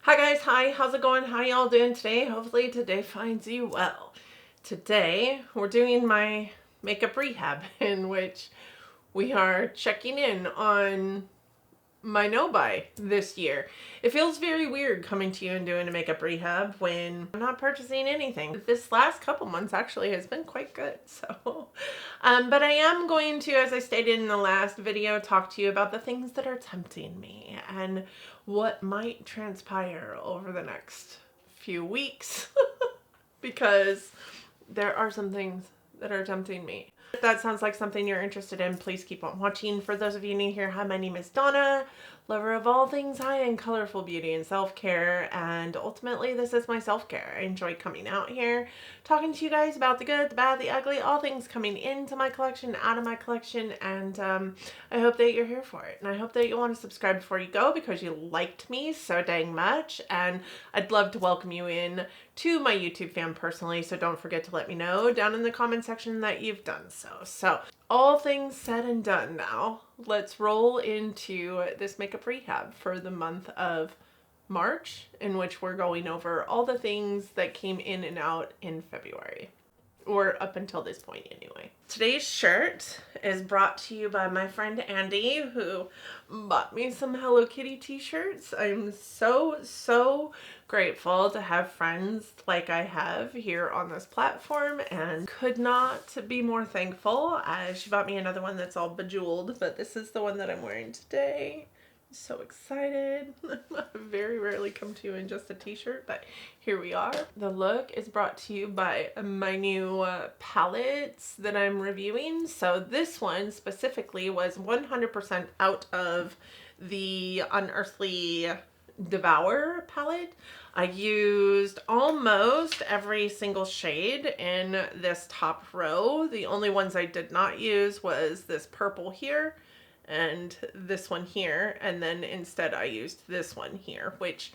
Hi guys, hi, how's it going? How y'all doing today? Hopefully today finds you well. Today we're doing my makeup rehab in which we are checking in on my no-buy this year. It feels very weird coming to you and doing a makeup rehab when I'm not purchasing anything. This last couple months actually has been quite good. So, but I am going to, as I stated in the last video, talk to you about the things that are tempting me and what might transpire over the next few weeks because there are some things that are tempting me. If that sounds like something you're interested in, please keep on watching. For those of you new here, hi, my name is Donna, lover of all things high and colorful beauty and self-care, and ultimately this is my self-care. I enjoy coming out here, talking to you guys about the good, the bad, the ugly, all things coming into my collection, out of my collection, and I hope that you're here for it. And I hope that you want to subscribe before you go because you liked me so dang much, and I'd love to welcome you in to my YouTube fam personally, so don't forget to let me know down in the comment section that you've done so. So, all things said and done now, let's roll into this makeup rehab for the month of March, in which we're going over all the things that came in and out in February. Or up until this point anyway. Today's shirt is brought to you by my friend Andy, who bought me some Hello Kitty t-shirts. I'm so grateful to have friends like I have here on this platform, and could not be more thankful. She bought me another one that's all bejeweled, but this is the one that I'm wearing today. So excited. I very rarely come to you in just a t-shirt, but here we are. The look is brought to you by my new palettes that I'm reviewing. So this one specifically was 100% out of the Unearthly Devour palette. I used almost every single shade in this top row. The only ones I did not use was this purple here and this one here, and then instead I used this one here, which,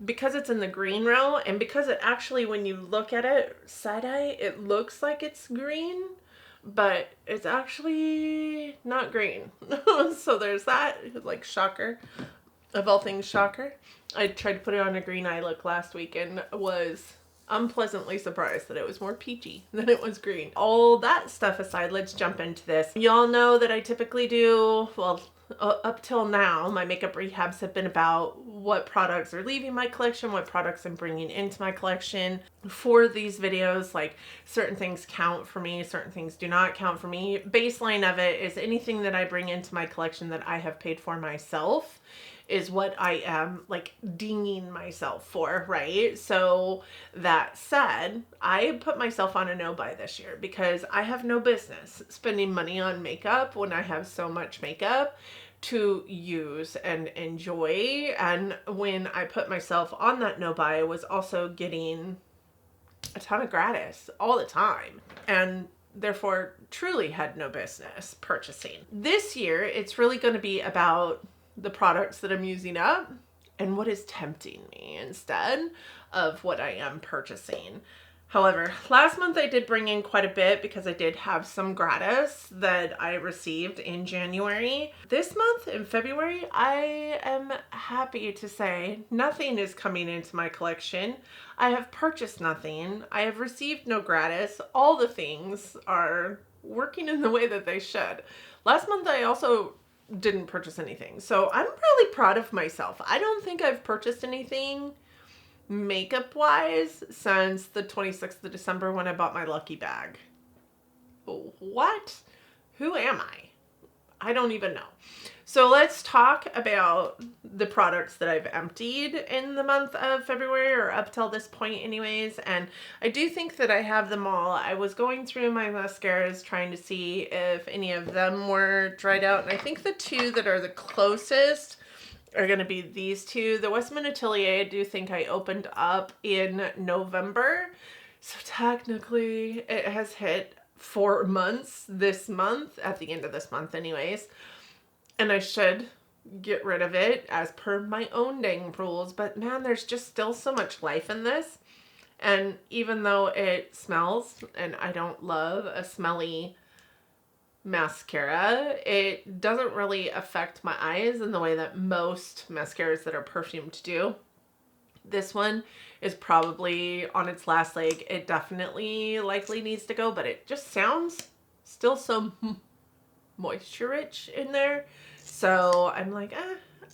because it's in the green row and because it actually, when you look at it side eye, it looks like it's green, but it's actually not green. So there's that, like, shocker of all things, shocker. I tried to put it on a green eye look last week and was unpleasantly surprised that it was more peachy than it was green. All that stuff aside, let's jump into this. Y'all know that I typically do, well, up till now, my makeup rehabs have been about what products are leaving my collection, what products I'm bringing into my collection. For these videos, like, certain things count for me, certain things do not count for me. Baseline of it is anything that I bring into my collection that I have paid for myself is what I am, like, dinging myself for, right? So that said, I put myself on a no-buy this year because I have no business spending money on makeup when I have so much makeup to use and enjoy. And when I put myself on that no-buy, I was also getting a ton of gratis all the time, and therefore truly had no business purchasing. This year, it's really going to be about the products that I'm using up and what is tempting me instead of what I am purchasing. However, last month I did bring in quite a bit because I did have some gratis that I received in January. This month, in February, I am happy to say nothing is coming into my collection. I have purchased nothing. I have received no gratis. All the things are working in the way that they should. Last month I also didn't purchase anything, so I'm really proud of myself. I don't think I've purchased anything makeup wise since the 26th of December when I bought my lucky bag. What? Who am I don't even know. So let's talk about the products that I've emptied in the month of February, or up till this point anyways, and I do think that I have them all. I was going through my mascaras trying to see if any of them were dried out, and I think the two that are the closest are going to be these two. The Westman Atelier, I do think I opened up in November, so technically it has hit 4 months this month, at the end of this month anyways, and I should get rid of it as per my own dang rules. But man, there's just still so much life in this, and even though it smells, and I don't love a smelly mascara, it doesn't really affect my eyes in the way that most mascaras that are perfumed do. This one is probably on its last leg. It definitely likely needs to go, but it just sounds still so moisture rich in there. So I'm like,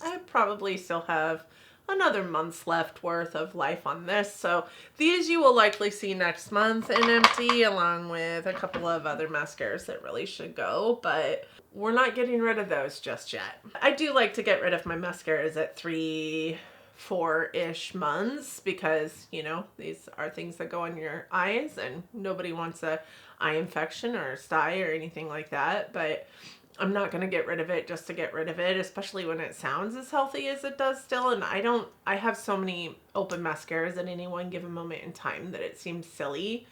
I probably still have another month's left worth of life on this. So these you will likely see next month in empty, along with a couple of other mascaras that really should go, but we're not getting rid of those just yet. I do like to get rid of my mascaras at 3-4-ish months because, you know, these are things that go on your eyes and nobody wants a eye infection or a sty or anything like that. But I'm not going to get rid of it just to get rid of it, especially when it sounds as healthy as it does still. And I have so many open mascaras at any one given moment in time that it seems silly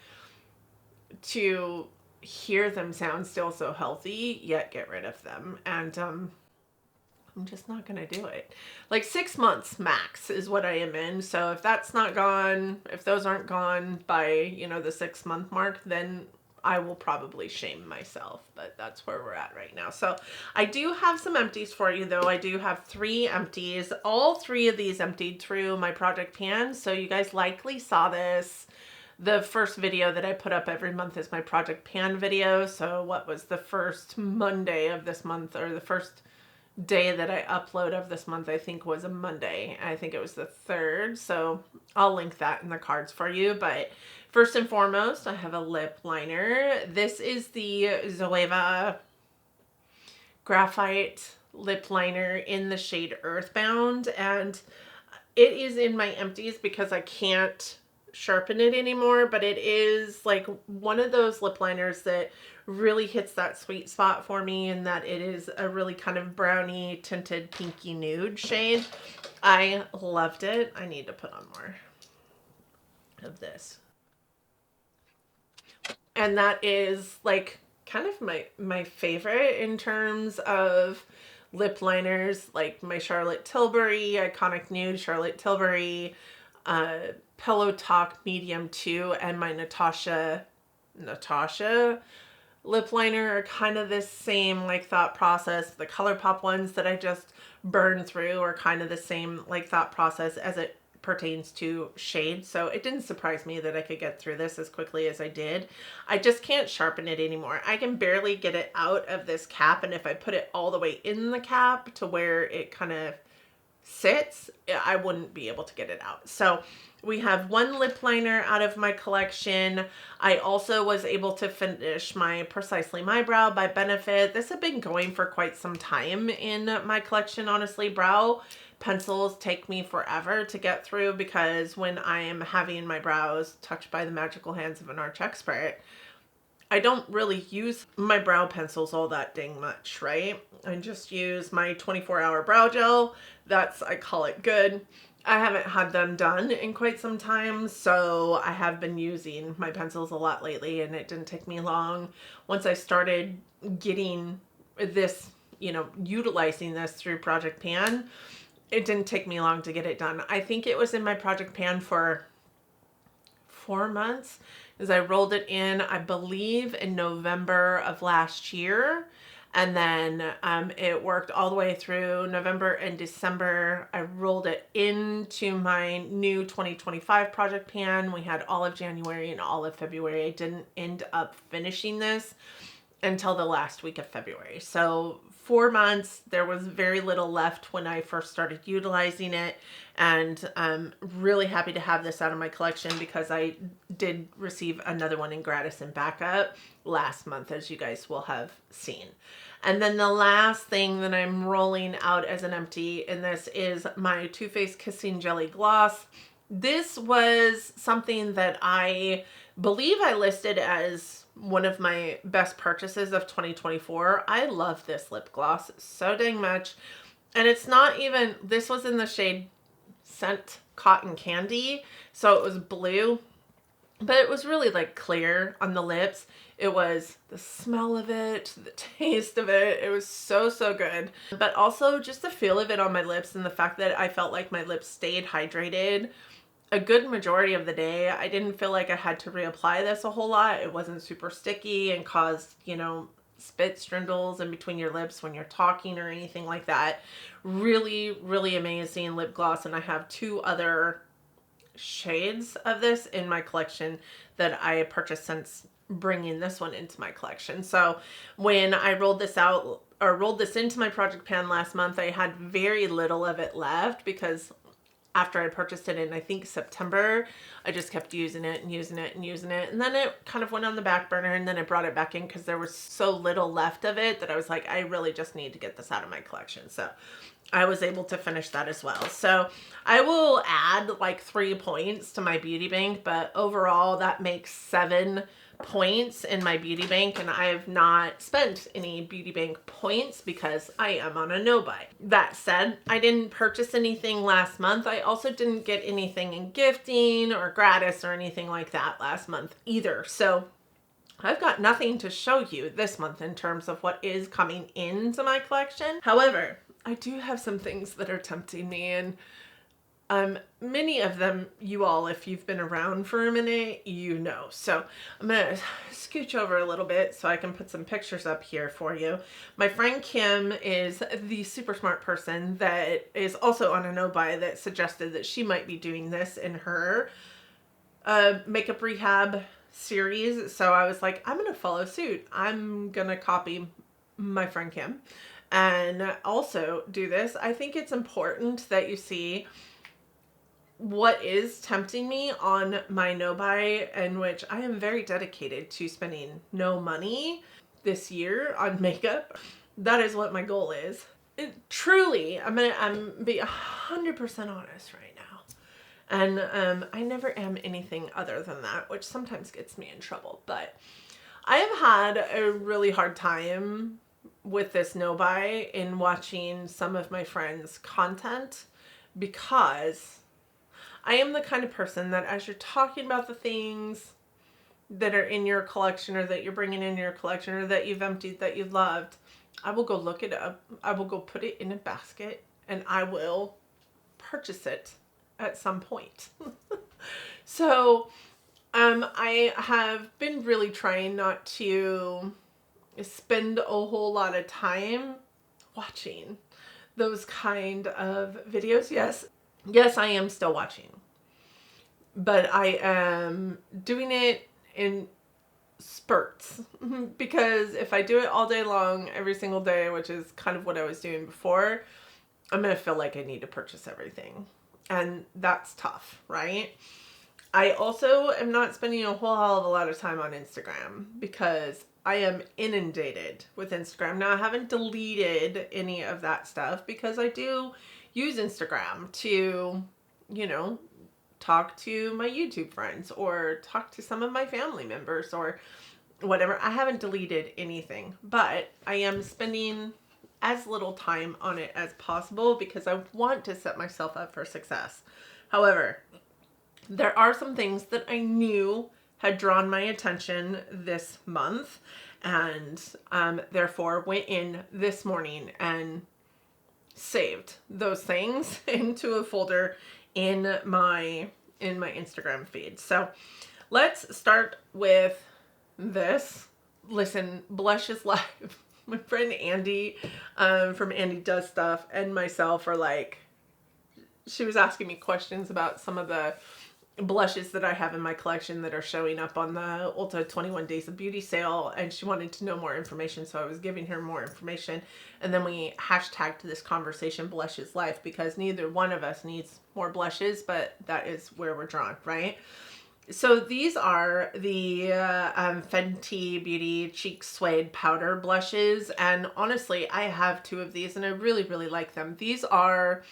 to hear them sound still so healthy, yet get rid of them. And I'm just not going to do it. Like 6 months max is what I am in. So if that's not gone, if those aren't gone by, you know, the 6 month mark, then I will probably shame myself, but that's where we're at right now. So I do have some empties for you though. I do have 3 empties. All 3 of these emptied through my project pan. So you guys likely saw this. The first video that I put up every month is my project pan video. So what was the first Monday of this month, or the first day that I upload of this month, I think was a Monday. I think it was the 3rd. So I'll link that in the cards for you. But first and foremost, I have a lip liner. This is the Zoeva Graphite lip liner in the shade Earthbound. And it is in my empties because I can't sharpen it anymore, but it is like one of those lip liners that really hits that sweet spot for me, and that it is a really kind of brownie tinted pinky nude shade. I loved it. I need to put on more of this. And that is like kind of my favorite in terms of lip liners, like my Charlotte Tilbury, Iconic Nude Charlotte Tilbury, Pillow Talk Medium 2, and my Natasha lip liner are kind of this same like thought process. The ColourPop ones that I just burned through are kind of the same like thought process as it pertains to shade. So it didn't surprise me that I could get through this as quickly as I did. I just can't sharpen it anymore. I can barely get it out of this cap, and if I put it all the way in the cap to where it kind of sits, I wouldn't be able to get it out. So we have 1 lip liner out of my collection. I also was able to finish my Precisely My Brow by Benefit. This had been going for quite some time in my collection, honestly. Brow pencils take me forever to get through because when I am having my brows touched by the magical hands of an arch expert, I don't really use my brow pencils all that dang much, right? I just use my 24-hour brow gel. I call it good. I haven't had them done in quite some time, so I have been using my pencils a lot lately, and it didn't take me long. Once I started getting this, you know, utilizing this through Project Pan, it didn't take me long to get it done. I think it was in my Project Pan for 4 months, as I rolled it in, I believe, in November of last year. And then it worked all the way through November and December. I rolled it into my new 2025 Project Pan. We had all of January and all of February. I didn't end up finishing this until the last week of February. So 4 months, there was very little left when I first started utilizing it. And I'm really happy to have this out of my collection because I did receive another one in gratis and backup last month, as you guys will have seen. And then the last thing that I'm rolling out as an empty in this is my Too Faced Kissing Jelly Gloss. This was something that I believe I listed as one of my best purchases of 2024. I love this lip gloss so dang much. And it's not even, this was in the shade Scent Cotton Candy, so it was blue, but it was really like clear on the lips. It was the smell of it, the taste of it. It was so, so good. But also just the feel of it on my lips and the fact that I felt like my lips stayed hydrated a good majority of the day. I didn't feel like I had to reapply this a whole lot. It wasn't super sticky and caused, you know, spit strindles in between your lips when you're talking or anything like that. Really, really amazing lip gloss. And I have 2 other shades of this in my collection that I purchased since bringing this one into my collection. So when I rolled this out or rolled this into my project pan last month, I had very little of it left because after I purchased it in, I think, September, I just kept using it and using it and using it. And then it kind of went on the back burner, and then I brought it back in because there was so little left of it that I was like, I really just need to get this out of my collection. So I was able to finish that as well. So I will add like 3 points to my beauty bank, but overall that makes 7 points in my beauty bank, and I have not spent any beauty bank points because I am on a no buy. That said, I didn't purchase anything last month. I also didn't get anything in gifting or gratis or anything like that last month either. So I've got nothing to show you this month in terms of what is coming into my collection. However, I do have some things that are tempting me, and many of them, you all, if you've been around for a minute, you know. So I'm going to scooch over a little bit so I can put some pictures up here for you. My friend Kim is the super smart person that is also on a no buy that suggested that she might be doing this in her makeup rehab series. So I was like, I'm going to follow suit. I'm going to copy my friend Kim and also do this. I think it's important that you see what is tempting me on my no buy, in which I am very dedicated to spending no money this year on makeup. That is what my goal is. Truly, I'm be 100% honest right now. And I never am anything other than that, which sometimes gets me in trouble. But I have had a really hard time with this no buy in watching some of my friends' content, because I am the kind of person that as you're talking about the things that are in your collection or that you're bringing in your collection or that you've emptied, that you've loved, I will go look it up. I will go put it in a basket and I will purchase it at some point. So I have been really trying not to spend a whole lot of time watching those kind of videos. Yes, I am still watching, but I am doing it in spurts because if I do it all day long, every single day, which is kind of what I was doing before, I'm going to feel like I need to purchase everything. And that's tough, right? I also am not spending a whole hell of a lot of time on Instagram because I am inundated with Instagram. Now, I haven't deleted any of that stuff because I do use Instagram to, you know, talk to my YouTube friends or talk to some of my family members or whatever. I haven't deleted anything, but I am spending as little time on it as possible because I want to set myself up for success. However, there are some things that I knew had drawn my attention this month, and therefore went in this morning and saved those things into a folder in my Instagram feed. So let's start with this. Listen, blush is life. My friend Andy from Andy Does Stuff and myself are like, she was asking me questions about some of the blushes that I have in my collection that are showing up on the Ulta 21 Days of Beauty sale, and she wanted to know more information, so I was giving her more information, and then we hashtagged this conversation Blush is Life because neither one of us needs more blushes, but that is where we're drawn, right? So these are the Fenty Beauty Cheek Suede Powder Blushes, and honestly, I have 2 of these, and I really, really like them. These are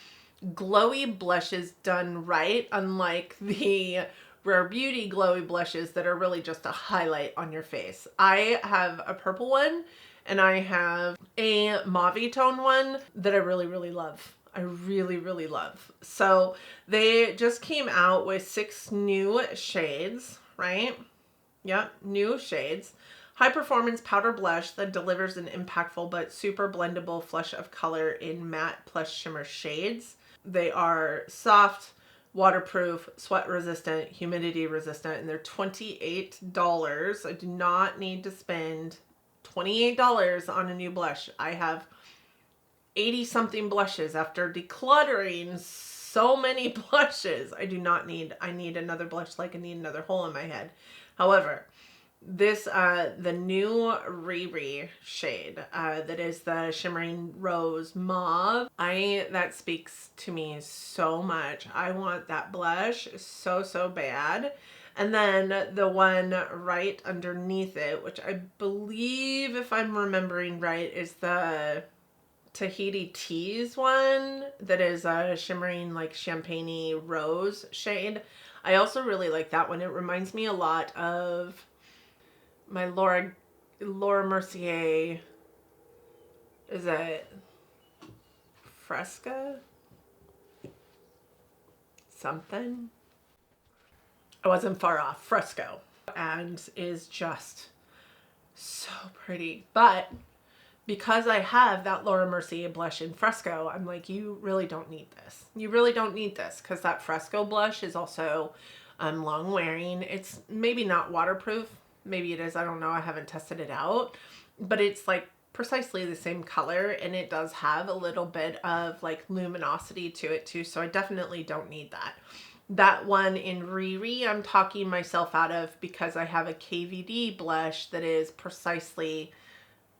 glowy blushes done right, unlike the Rare Beauty glowy blushes that are really just a highlight on your face. I have a purple one and I have a mauve tone one that I really, really love. I really, really love. So they just came out with 6 new shades, right? Yep, new shades. High performance powder blush that delivers an impactful but super blendable flush of color in matte plus shimmer shades. They are soft, waterproof, sweat resistant, humidity resistant, and they're $28. I do not need to spend $28 on a new blush. I have 80 something blushes after decluttering so many blushes. I need another blush, like I need another hole in my head. However, this, the new Riri shade, that is the Shimmering Rose Mauve. That speaks to me so much. I want that blush so bad. And then the one right underneath it, which I believe, if I'm remembering right, is the Tahiti Teas one that is a shimmering, like, champagne-y rose shade. I also really like that one. It reminds me a lot of my Laura Mercier, is it Fresca? Something? I wasn't far off. Fresco. And is just so pretty. But because I have that Laura Mercier blush in Fresco, I'm like, you really don't need this. You really don't need this, because that Fresco blush is also long wearing. It's maybe not waterproof. Maybe it is. I don't know. I haven't tested it out. But it's like precisely the same color, and it does have a little bit of like luminosity to it too. So I definitely don't need that. That one in Riri, I'm talking myself out of because I have a KVD blush that is precisely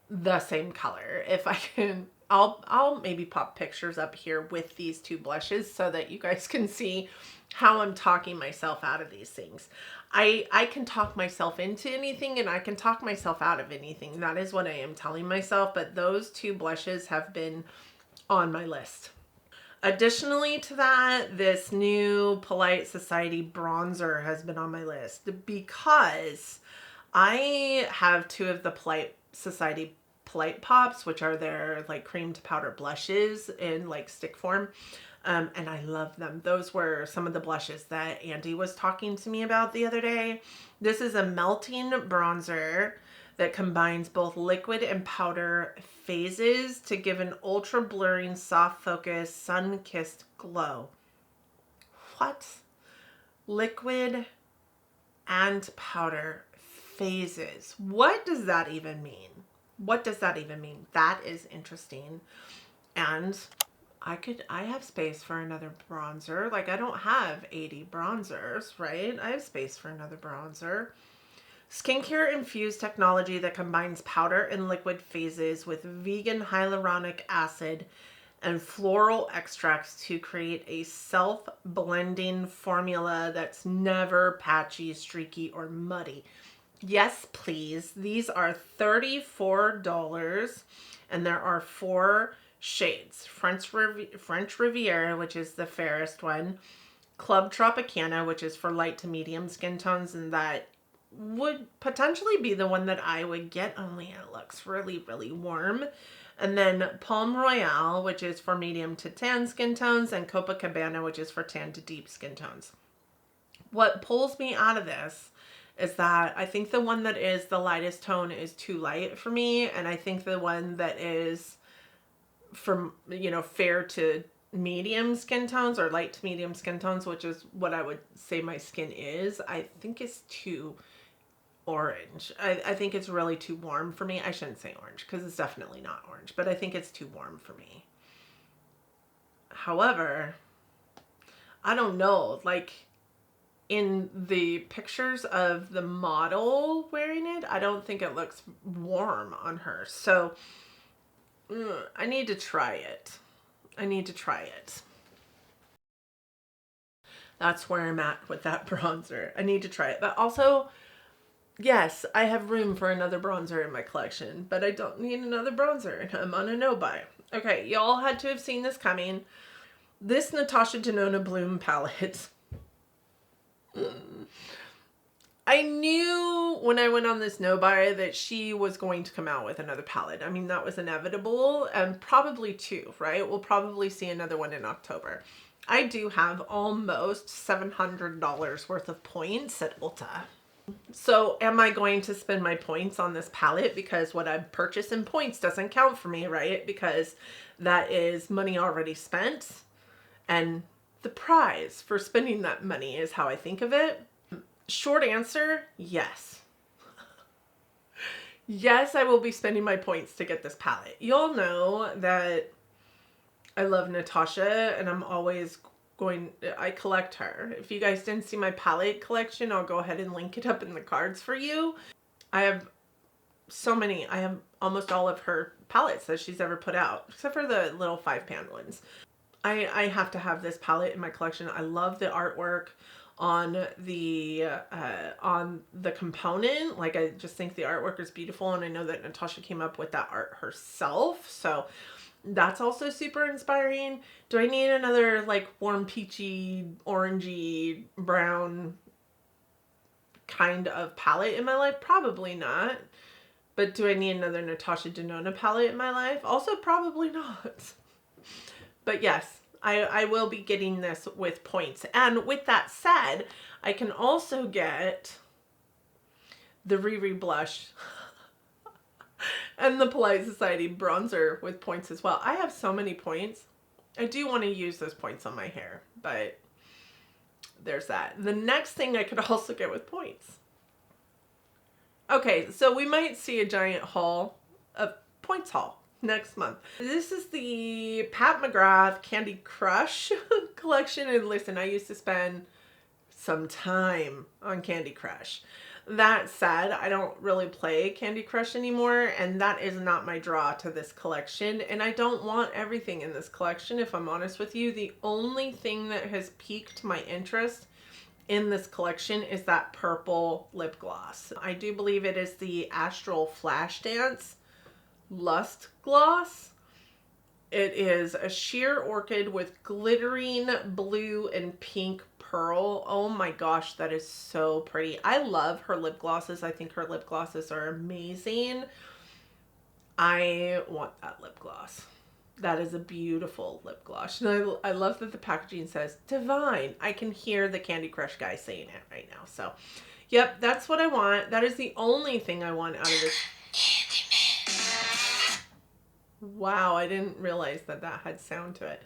the same color. If I can, I'll maybe pop pictures up here with these two blushes so that you guys can see how I'm talking myself out of these things. I can talk myself into anything, and I can talk myself out of anything. That is what I am telling myself, but those two blushes have been on my list. Additionally to that, this new Polite Society bronzer has been on my list because I have two of the Polite Society Polite Pops, which are their like cream to powder blushes in like stick form. And I love them. Those were some of the blushes that Andy was talking to me about the other day. This is a melting bronzer that combines both liquid and powder phases to give an ultra blurring, soft focus, sun-kissed glow. What? Liquid and powder phases. What does that even mean? What does that even mean? That is interesting. And I have space for another bronzer. Like, I don't have 80 bronzers, right? I have space for another bronzer. Skincare infused technology that combines powder and liquid phases with vegan hyaluronic acid and floral extracts to create a self-blending formula that's never patchy, streaky, or muddy. Yes, please. These are $34, and there are 4 shades. French Riviera, which is the fairest one. Club Tropicana, which is for light to medium skin tones, and that would potentially be the one that I would get, only it looks really, really warm. And then Palm Royale, which is for medium to tan skin tones, and Copacabana, which is for tan to deep skin tones. What pulls me out of this is that I think the one that is the lightest tone is too light for me, and I think the one that is from, you know, fair to medium skin tones or light to medium skin tones, which is what I would say my skin is, I think is too orange. I think it's really too warm for me. I shouldn't say orange because it's definitely not orange, but I think it's too warm for me. However, I don't know, like in the pictures of the model wearing it, I don't think it looks warm on her. So I need to try it. I need to try it. That's where I'm at with that bronzer. I need to try it. But also, yes, I have room for another bronzer in my collection, but I don't need another bronzer. I'm on a no-buy. Okay, y'all had to have seen this coming. This Natasha Denona Bloom palette. I knew when I went on this no-buy that she was going to come out with another palette. I mean, that was inevitable, and probably 2, right? We'll probably see another one in October. I do have almost $700 worth of points at Ulta. So am I going to spend my points on this palette because what I purchase in points doesn't count for me, right? Because that is money already spent, and the prize for spending that money is how I think of it. Short answer, yes. Yes, I will be spending my points to get this palette. You'll know that I love Natasha, and I'm always I collect her. If you guys didn't see my palette collection, I'll go ahead and link it up in the cards for you. I have so many. I have almost all of her palettes that she's ever put out, except for the little 5-pan ones. I have to have this palette in my collection. I love the artwork on the component. Like, I just think the artwork is beautiful, and I know that Natasha came up with that art herself, so that's also super inspiring. Do I need another like warm peachy, orangey, brown kind of palette in my life? Probably not. But do I need another Natasha Denona palette in my life? Also probably not. But yes, I will be getting this with points. And with that said, I can also get the Riri blush and the Polite Society bronzer with points as well. I have so many points. I do want to use those points on my hair, but there's that. The next thing I could also get with points. Okay, so we might see a giant haul of points haul next month. This is the Pat McGrath Candy Crush collection. And listen, I used to spend some time on Candy Crush. That said, I don't really play Candy Crush anymore, and that is not my draw to this collection. And I don't want everything in this collection, if I'm honest with you. The only thing that has piqued my interest in this collection is that purple lip gloss. I do believe it is the Astral Flashdance Lust Gloss. It is a sheer orchid with glittering blue and pink pearl. Oh my gosh, that is so pretty. I love her lip glosses. I think her lip glosses are amazing. I want that lip gloss. That is a beautiful lip gloss. And I love that the packaging says divine. I can hear the Candy Crush guy saying it right now. So, yep, that's what I want. That is the only thing I want out of this. Wow, I didn't realize that that had sound to it.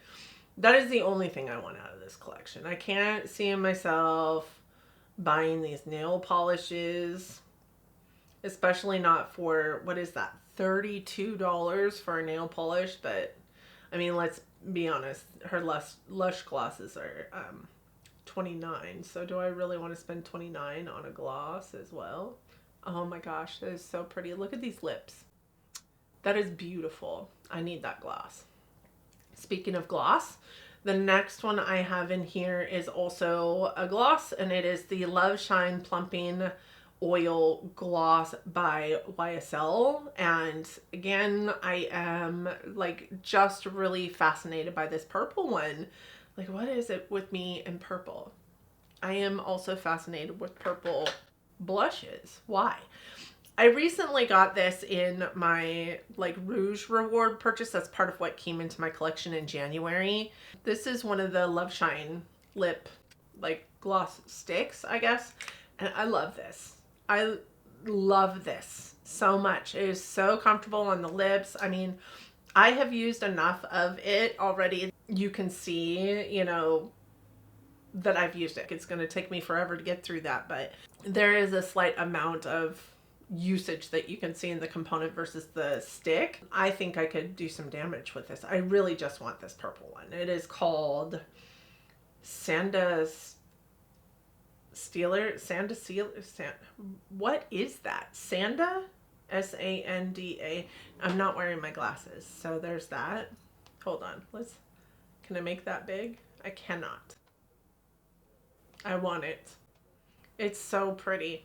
That is the only thing I want out of this collection. I can't see myself buying these nail polishes, especially not for, what is that, $32 for a nail polish. But I mean, let's be honest, her Lush glosses are $29. So do I really want to spend $29 on a gloss as well? Oh my gosh, that is so pretty. Look at these lips. That is beautiful. I need that gloss. Speaking of gloss, the next one I have in here is also a gloss, and it is the Love Shine Plumping Oil Gloss by YSL. And again, I am like just really fascinated by this purple one. Like, what is it with me and purple? I am also fascinated with purple blushes. Why? I recently got this in my like Rouge reward purchase. That's part of what came into my collection in January. This is one of the Love Shine lip like gloss sticks, I guess. And I love this. I love this so much. It is so comfortable on the lips. I mean, I have used enough of it already. You can see, you know, that I've used it. It's going to take me forever to get through that, but there is a slight amount of usage that you can see in the component versus the stick. I think I could do some damage with this. I really just want this purple one. It is called Sanda Sealer. What is that? Sanda? S-A-N-D-A. I'm not wearing my glasses, so there's that. Hold on. Can I make that big? I cannot. I want it. It's so pretty.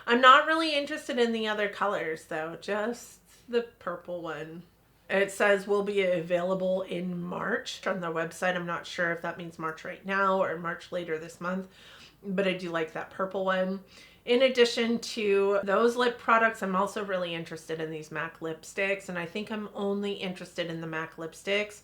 I'm not really interested in the other colors though, just the purple one. It says will be available in March on their website. I'm not sure if that means March right now or March later this month, but I do like that purple one. In addition to those lip products, I'm also really interested in these MAC lipsticks, and I think I'm only interested in the MAC lipsticks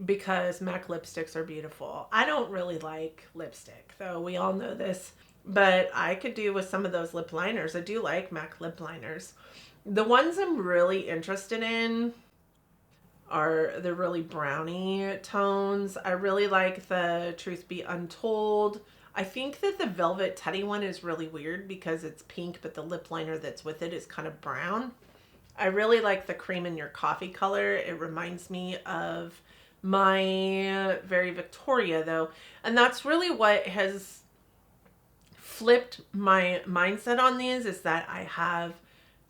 because MAC lipsticks are beautiful. I don't really like lipstick, though. We all know this. But I could do with some of those lip liners. I do like MAC lip liners. The ones I'm really interested in are the really brownie tones. I really like the Truth Be Untold. I think that the Velvet Teddy one is really weird because it's pink, but the lip liner that's with it is kind of brown. I really like the Cream in Your Coffee color. It reminds me of my Very Victoria though. And that's really what has flipped my mindset on these, is that I have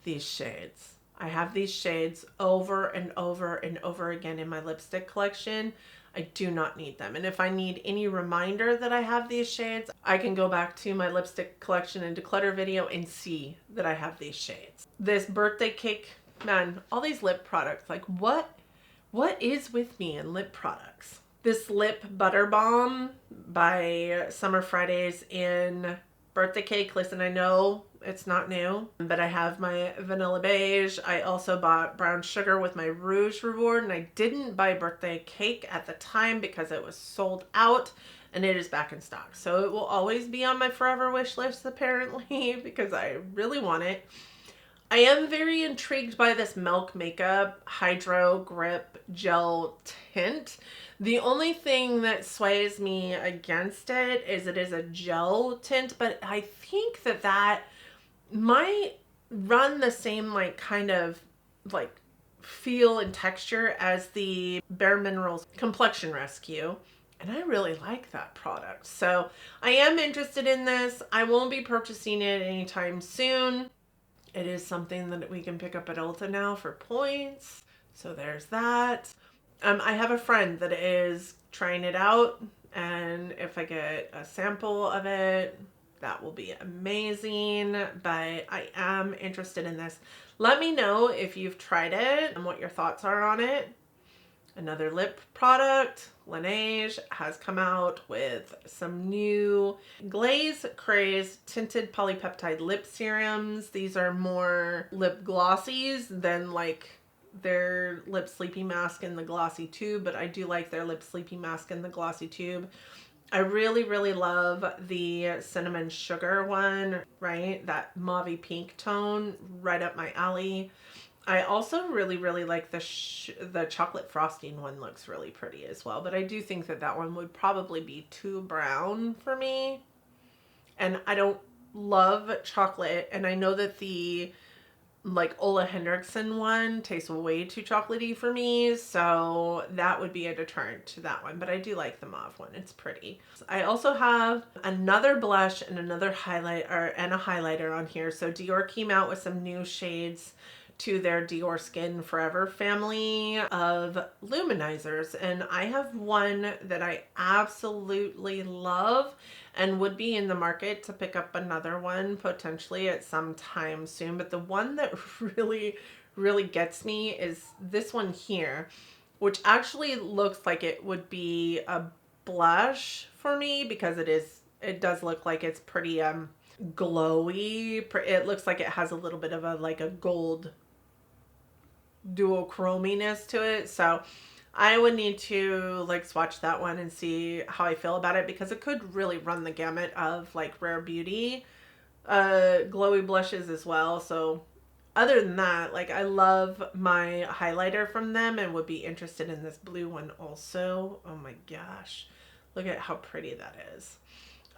these shades. I have these shades over and over and over again in my lipstick collection. I do not need them. And if I need any reminder that I have these shades, I can go back to my lipstick collection and declutter video and see that I have these shades. This birthday cake, man, all these lip products, like what is with me in lip products? This lip butter balm by Summer Fridays in birthday cake. Listen, I know it's not new, but I have my vanilla beige. I also bought brown sugar with my rouge reward, and I didn't buy birthday cake at the time because it was sold out, and it is back in stock. So it will always be on my forever wish list apparently because I really want it. I am very intrigued by this Milk Makeup Hydro Grip Gel Tint. The only thing that sways me against it is a gel tint, but I think that might run the same like kind of like feel and texture as the Bare Minerals Complexion Rescue. And I really like that product. So I am interested in this. I won't be purchasing it anytime soon. It is something that we can pick up at Ulta now for points. So there's that. I have a friend that is trying it out, and if I get a sample of it, that will be amazing. But I am interested in this. Let me know if you've tried it and what your thoughts are on it. Another lip product, Laneige, has come out with some new Glaze Craze Tinted Polypeptide Lip Serums. These are more lip glossies than like their lip sleepy mask in the glossy tube, but I do like their lip sleepy mask in the glossy tube. I really, really love the cinnamon sugar one, right? That mauve pink tone, right up my alley. I also really, really like the chocolate frosting one. Looks really pretty as well, but I do think that one would probably be too brown for me. And I don't love chocolate, and I know that the like Ola Hendrickson one tastes way too chocolatey for me, so that would be a deterrent to that one. But I do like the mauve one. It's pretty. I also have another blush and another highlighter and a highlighter on here. So Dior came out with some new shades to their Dior Skin Forever family of luminizers, and I have one that I absolutely love and would be in the market to pick up another one potentially at some time soon. But the one that really gets me is this one here, which actually looks like it would be a blush for me because it does look like it's pretty glowy. It looks like it has a little bit of a like a gold duochrominess to it. So I would need to like swatch that one and see how I feel about it, because it could really run the gamut of like Rare Beauty glowy blushes as well. So other than that, like I love my highlighter from them and would be interested in this blue one also. Oh my gosh, look at how pretty that is.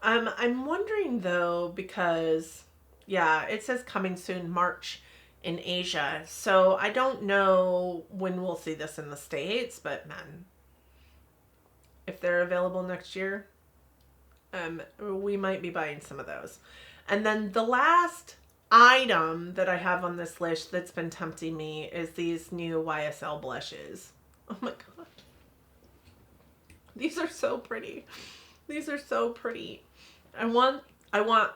I'm wondering though, because yeah, it says coming soon March in Asia, so I don't know when we'll see this in the States, but man, if they're available next year, we might be buying some of those. And then the last item that I have on this list that's been tempting me is these new YSL blushes. Oh my god, these are so pretty. These are so pretty. I want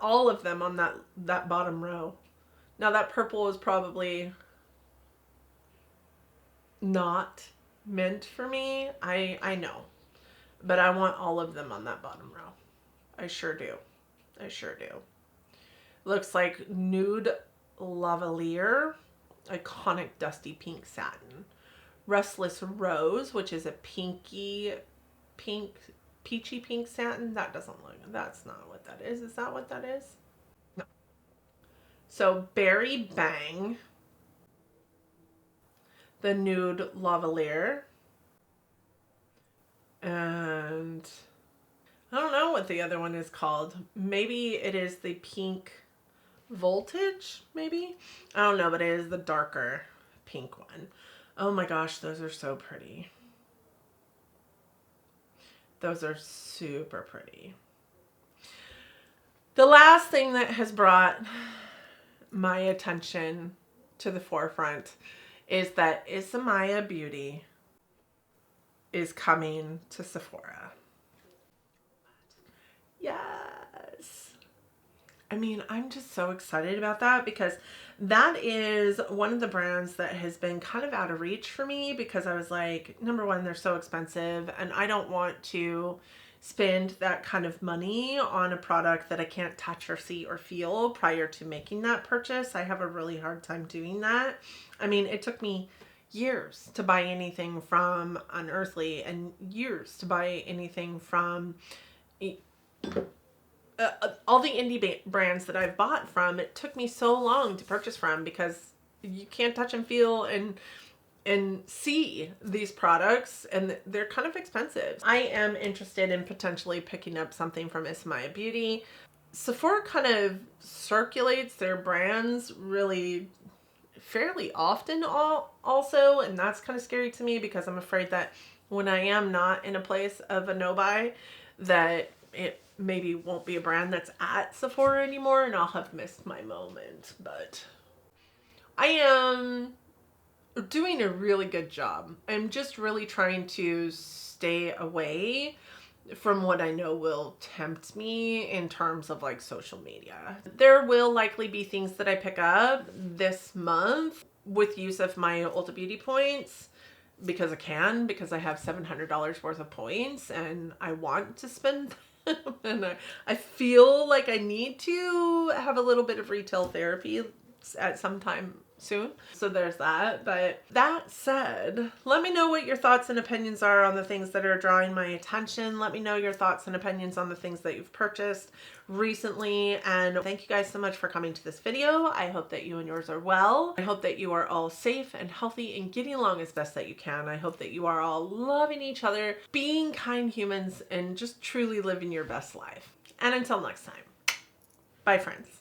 all of them on that bottom row. Now that purple is probably not meant for me. I know. But I want all of them on that bottom row. I sure do. I sure do. Looks like Nude Lavalier, iconic dusty pink satin. Restless Rose, which is a peachy pink satin. That doesn't look, that's not what that is. Is that what that is? No. So Berry Bang, the Nude Lavalier, and I don't know what the other one is called. Maybe it is the Pink Voltage, maybe? I don't know, but it is the darker pink one. Oh my gosh, those are so pretty. Those are super pretty. The last thing that has brought my attention to the forefront is that Isamaya Beauty is coming to Sephora. Yes. I mean, I'm just so excited about that because that is one of the brands that has been kind of out of reach for me because I was like, number one, they're so expensive and I don't want to spend that kind of money on a product that I can't touch or see or feel prior to making that purchase. I have a really hard time doing that. I mean, it took me years to buy anything from Unearthly and years to buy anything from all the indie brands that I've bought from. It took me so long to purchase from because you can't touch and feel and see these products, and they're kind of expensive. I am interested in potentially picking up something from Isamaya Beauty. Sephora kind of circulates their brands really fairly often also, and that's kind of scary to me because I'm afraid that when I am not in a place of a no-buy, that it maybe won't be a brand that's at Sephora anymore and I'll have missed my moment. But I am doing a really good job. I'm just really trying to stay away from what I know will tempt me in terms of like social media. There will likely be things that I pick up this month with use of my Ulta Beauty points because I have $700 worth of points and I want to spend them. And I feel like I need to have a little bit of retail therapy at some time soon. So there's that. But that said, let me know what your thoughts and opinions are on the things that are drawing my attention. Let me know your thoughts and opinions on the things that you've purchased recently. And thank you guys so much for coming to this video. I hope that you and yours are well. I hope that you are all safe and healthy and getting along as best that you can. I hope that you are all loving each other, being kind humans, and just truly living your best life. And until next time, bye friends.